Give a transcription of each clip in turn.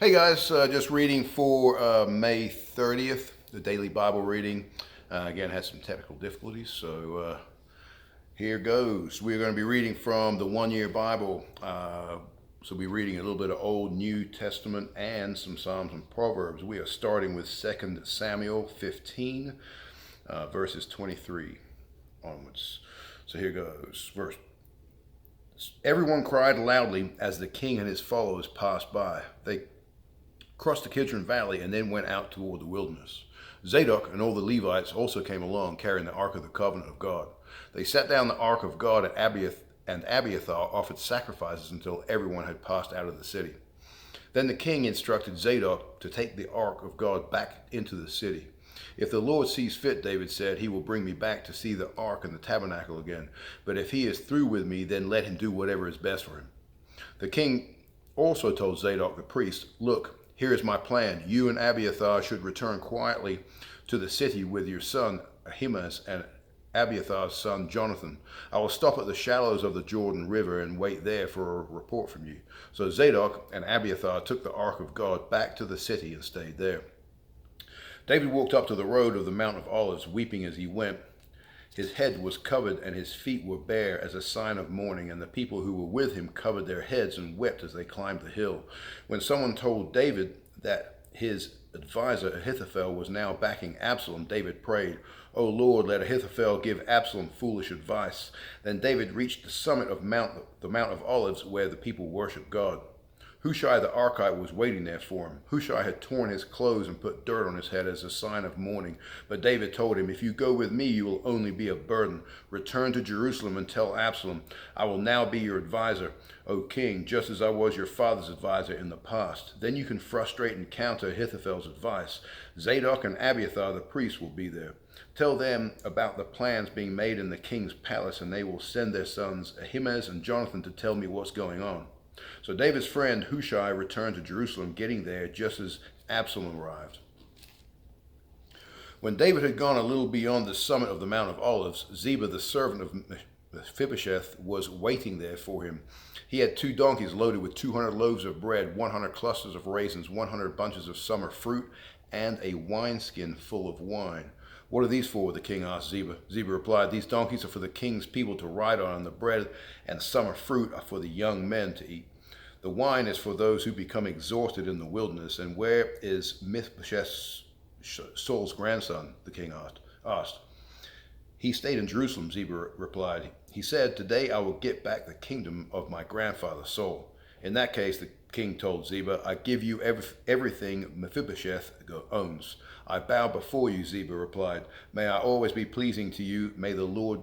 Hey guys, just reading for May 30th, the daily Bible reading. Again, had some technical difficulties, so here goes. We're going to be reading from the One Year Bible. So we'll be reading a little bit of Old New Testament and some Psalms and Proverbs. We are starting with 2 Samuel 15, verses 23 onwards. So here goes. Verse. Everyone cried loudly as the king and his followers passed by. They crossed the Kidron Valley and then went out toward the wilderness. Zadok and all the Levites also came along, carrying the Ark of the Covenant of God. They sat down the Ark of God, and Abiathar offered sacrifices until everyone had passed out of the city. Then the king instructed Zadok to take the Ark of God back into the city. If the Lord sees fit, David said, he will bring me back to see the Ark and the tabernacle again. But if he is through with me, then let him do whatever is best for him. The king also told Zadok the priest, look, here is my plan. You and Abiathar should return quietly to the city with your son Ahimaaz and Abiathar's son Jonathan. I will stop at the shallows of the Jordan River and wait there for a report from you. So Zadok and Abiathar took the Ark of God back to the city and stayed there. David walked up to the road of the Mount of Olives, weeping as he went. His head was covered and his feet were bare as a sign of mourning, and the people who were with him covered their heads and wept as they climbed the hill. When someone told David that his advisor Ahithophel was now backing Absalom, David prayed, O Lord, let Ahithophel give Absalom foolish advice. Then David reached the summit of the Mount of Olives, where the people worshiped God. Hushai the Archite was waiting there for him. Hushai had torn his clothes and put dirt on his head as a sign of mourning. But David told him, if you go with me, you will only be a burden. Return to Jerusalem and tell Absalom, I will now be your advisor, O king, just as I was your father's advisor in the past. Then you can frustrate and counter Ahithophel's advice. Zadok and Abiathar the priests will be there. Tell them about the plans being made in the king's palace, and they will send their sons Ahimaaz and Jonathan to tell me what's going on. So David's friend Hushai returned to Jerusalem, getting there just as Absalom arrived. When David had gone a little beyond the summit of the Mount of Olives, Ziba, the servant of Mephibosheth, was waiting there for him. He had 2 donkeys loaded with 200 loaves of bread, 100 clusters of raisins, 100 bunches of summer fruit, and a wineskin full of wine. What are these for? The king asked Ziba. Ziba replied, these donkeys are for the king's people to ride on, and the bread and summer fruit are for the young men to eat. The wine is for those who become exhausted in the wilderness. And where is Mephibosheth, Saul's grandson? The king asked. He stayed in Jerusalem, Ziba replied. He said, today I will get back the kingdom of my grandfather Saul. In that case, the king told Ziba, I give you everything Mephibosheth owns. I bow before you, Ziba replied. May I always be pleasing to you. May the Lord,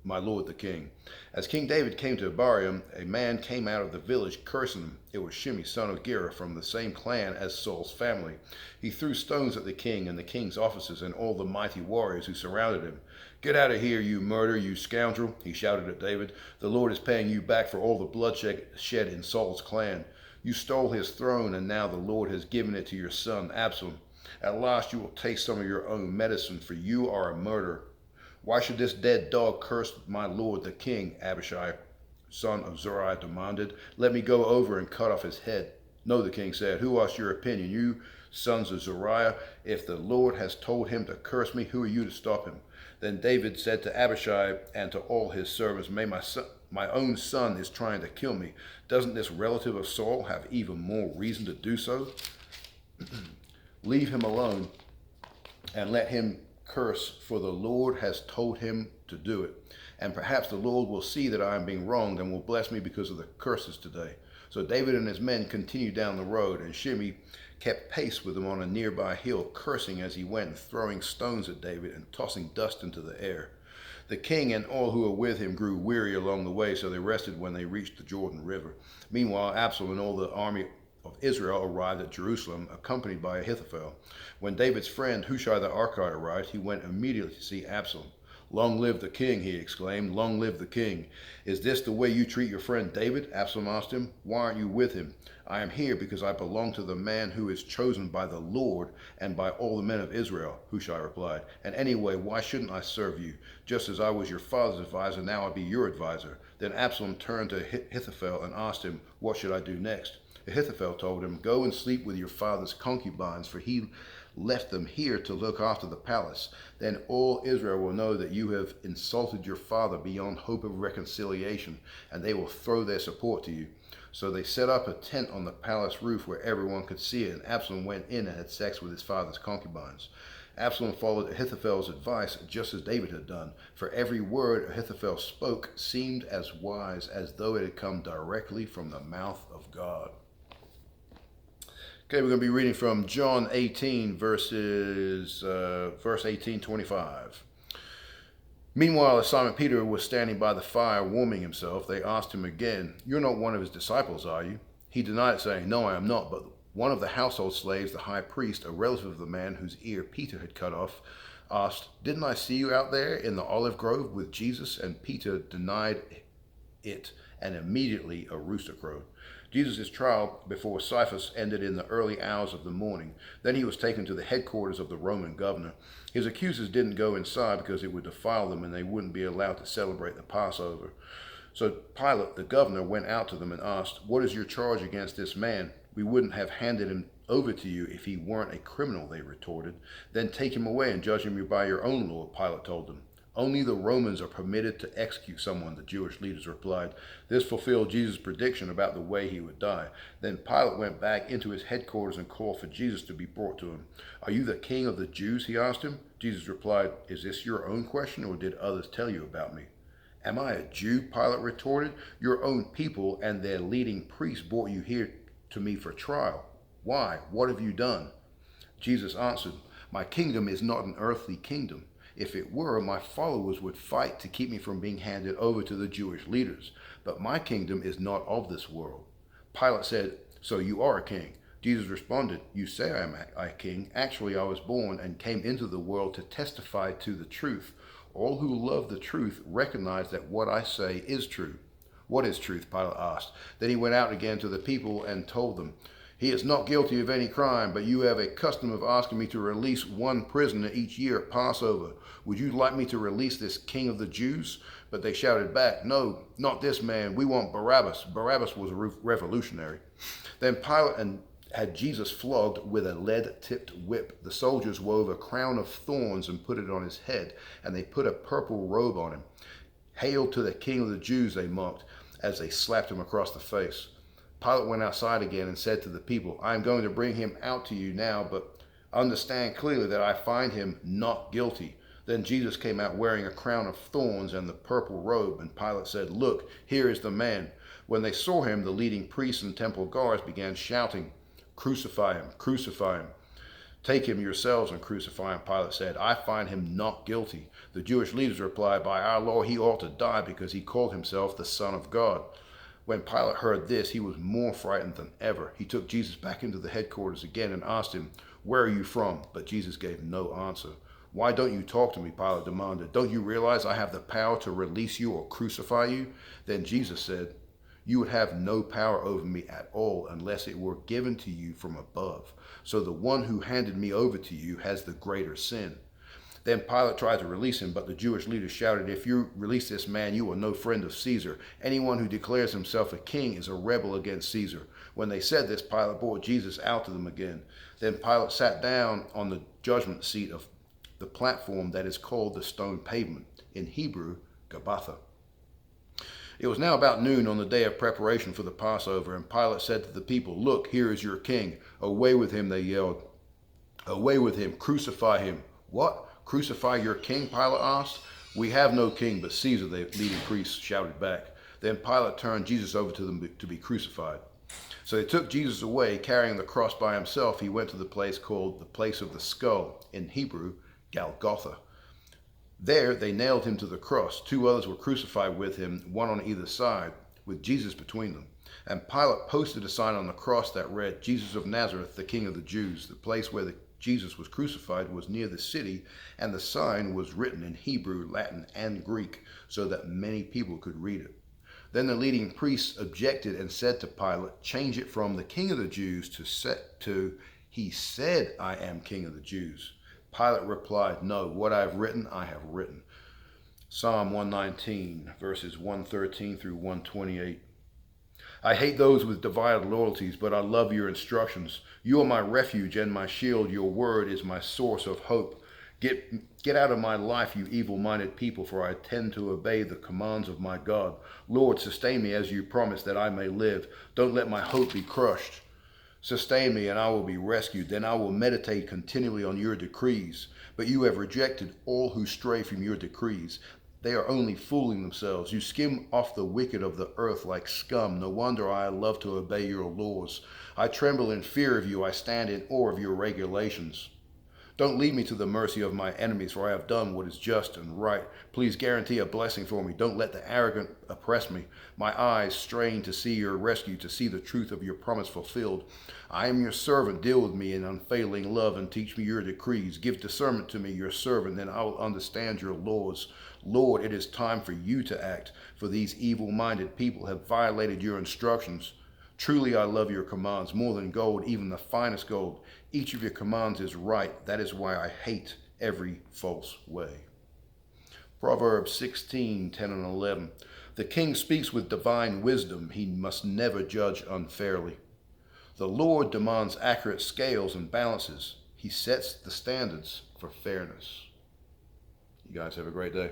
my lord the king. As King David came to Abiram, a man came out of the village cursing him. It was Shimei, son of Gera, from the same clan as Saul's family. He threw stones at the king and the king's officers and all the mighty warriors who surrounded him. Get out of here, you murderer, you scoundrel, he shouted at David. The Lord is paying you back for all the bloodshed shed in Saul's clan. You stole his throne, and now the Lord has given it to your son, Absalom. At last you will taste some of your own medicine, for you are a murderer. Why should this dead dog curse my lord the king? Abishai, son of Zeruiah, demanded. Let me go over and cut off his head. No, the king said. Who asked your opinion? You sons of Zeruiah? If the Lord has told him to curse me, who are you to stop him? Then David said to Abishai and to all his servants, my own son is trying to kill me. Doesn't this relative of Saul have even more reason to do so? Leave him alone and let him curse, for the Lord has told him to do it. And perhaps the Lord will see that I am being wronged and will bless me because of the curses today. So David and his men continued down the road, and Shimei kept pace with them on a nearby hill, cursing as he went and throwing stones at David and tossing dust into the air. The king and all who were with him grew weary along the way, so they rested when they reached the Jordan River. Meanwhile, Absalom and all the army of Israel arrived at Jerusalem, accompanied by Ahithophel. When David's friend Hushai the Archite arrived, he went immediately to see Absalom. Long live the king, he exclaimed. Long live the king. Is this the way you treat your friend David? Absalom asked him. Why aren't you with him? I am here because I belong to the man who is chosen by the Lord and by all the men of Israel, Hushai replied. And anyway, why shouldn't I serve you? Just as I was your father's advisor, now I'll be your advisor. Then Absalom turned to Ahithophel and asked him, what should I do next? Ahithophel told him, "Go and sleep with your father's concubines, for he left them here to look after the palace. Then all Israel will know that you have insulted your father beyond hope of reconciliation, and they will throw their support to you." So they set up a tent on the palace roof where everyone could see it, and Absalom went in and had sex with his father's concubines. Absalom followed Ahithophel's advice just as David had done, for every word Ahithophel spoke seemed as wise as though it had come directly from the mouth of God. Okay, we're going to be reading from John 18, verse 18-25. Meanwhile, as Simon Peter was standing by the fire warming himself, they asked him again, "You're not one of his disciples, are you?" He denied, saying, "No, I am not." But one of the household slaves, the high priest, a relative of the man whose ear Peter had cut off, asked, "Didn't I see you out there in the olive grove with Jesus?" And Peter denied it, and immediately a rooster crowed. Jesus' trial before Caiaphas ended in the early hours of the morning. Then he was taken to the headquarters of the Roman governor. His accusers didn't go inside because it would defile them and they wouldn't be allowed to celebrate the Passover. So Pilate, the governor, went out to them and asked, "What is your charge against this man?" "We wouldn't have handed him over to you if he weren't a criminal," they retorted. "Then take him away and judge him by your own law," Pilate told them. "Only the Romans are permitted to execute someone," the Jewish leaders replied. This fulfilled Jesus' prediction about the way he would die. Then Pilate went back into his headquarters and called for Jesus to be brought to him. "Are you the king of the Jews?" he asked him. Jesus replied, "Is this your own question, or did others tell you about me?" "Am I a Jew?" Pilate retorted. "Your own people and their leading priests brought you here to me for trial. Why? What have you done?" Jesus answered, "My kingdom is not an earthly kingdom. If it were, my followers would fight to keep me from being handed over to the Jewish leaders. But my kingdom is not of this world." Pilate said, "So you are a king?" Jesus responded, "You say I am a king. Actually, I was born and came into the world to testify to the truth. All who love the truth recognize that what I say is true." "What is truth?" Pilate asked. Then he went out again to the people and told them, "He is not guilty of any crime, but you have a custom of asking me to release one prisoner each year at Passover. Would you like me to release this king of the Jews?" But they shouted back, "No, not this man. We want Barabbas." Barabbas was a revolutionary. Then Pilate had Jesus flogged with a lead-tipped whip. The soldiers wove a crown of thorns and put it on his head, and they put a purple robe on him. "Hail to the King of the Jews," they mocked as they slapped him across the face. Pilate went outside again and said to the people, "I am going to bring him out to you now, but understand clearly that I find him not guilty." Then Jesus came out wearing a crown of thorns and the purple robe, and Pilate said, "Look, here is the man." When they saw him, the leading priests and temple guards began shouting, "Crucify him, crucify him." "Take him yourselves and crucify him," Pilate said. "I find him not guilty." The Jewish leaders replied, "By our law he ought to die because he called himself the Son of God." When Pilate heard this, he was more frightened than ever. He took Jesus back into the headquarters again and asked him, "Where are you from?" But Jesus gave no answer. "Why don't you talk to me?" Pilate demanded. "Don't you realize I have the power to release you or crucify you?" Then Jesus said, "You would have no power over me at all unless it were given to you from above. So the one who handed me over to you has the greater sin." Then Pilate tried to release him, but the Jewish leaders shouted, "If you release this man, you are no friend of Caesar. Anyone who declares himself a king is a rebel against Caesar." When they said this, Pilate brought Jesus out to them again. Then Pilate sat down on the judgment seat of the platform that is called the stone pavement, in Hebrew, Gabbatha. It was now about noon on the day of preparation for the Passover, and Pilate said to the people, "Look, here is your king." "Away with him," they yelled. "Away with him, crucify him." "What? Crucify your king?" Pilate asked. "We have no king but Caesar," the leading priests shouted back. Then Pilate turned Jesus over to them to be crucified. So they took Jesus away, carrying the cross by himself. He went to the place called the Place of the Skull, in Hebrew, Golgotha. There they nailed him to the cross. 2 others were crucified with him, one on either side, with Jesus between them. And Pilate posted a sign on the cross that read, "Jesus of Nazareth, the King of the Jews." The place where Jesus was crucified was near the city, and the sign was written in Hebrew, Latin, and Greek, so that many people could read it. Then the leading priests objected and said to Pilate, "Change it from 'the King of the Jews' to 'He said, I am King of the Jews.'" Pilate replied, "No, what I have written, I have written." Psalm 119, verses 113 through 128. I hate those with divided loyalties, but I love your instructions. You are my refuge and my shield. Your word is my source of hope. Get out of my life, you evil-minded people, for I tend to obey the commands of my God. Lord, sustain me as you promised that I may live. Don't let my hope be crushed. Sustain me, and I will be rescued. Then I will meditate continually on your decrees. But you have rejected all who stray from your decrees. They are only fooling themselves. You skim off the wicked of the earth like scum. No wonder I love to obey your laws. I tremble in fear of you. I stand in awe of your regulations. Don't leave me to the mercy of my enemies, for I have done what is just and right. Please guarantee a blessing for me. Don't let the arrogant oppress me. My eyes strain to see your rescue, to see the truth of your promise fulfilled. I am your servant. Deal with me in unfailing love and teach me your decrees. Give discernment to me, your servant, then I will understand your laws. Lord, it is time for you to act, for these evil-minded people have violated your instructions. Truly I love your commands more than gold, even the finest gold. Each of your commands is right. That is why I hate every false way. Proverbs 16:10 and 11. The king speaks with divine wisdom. He must never judge unfairly. The Lord demands accurate scales and balances. He sets the standards for fairness. You guys have a great day.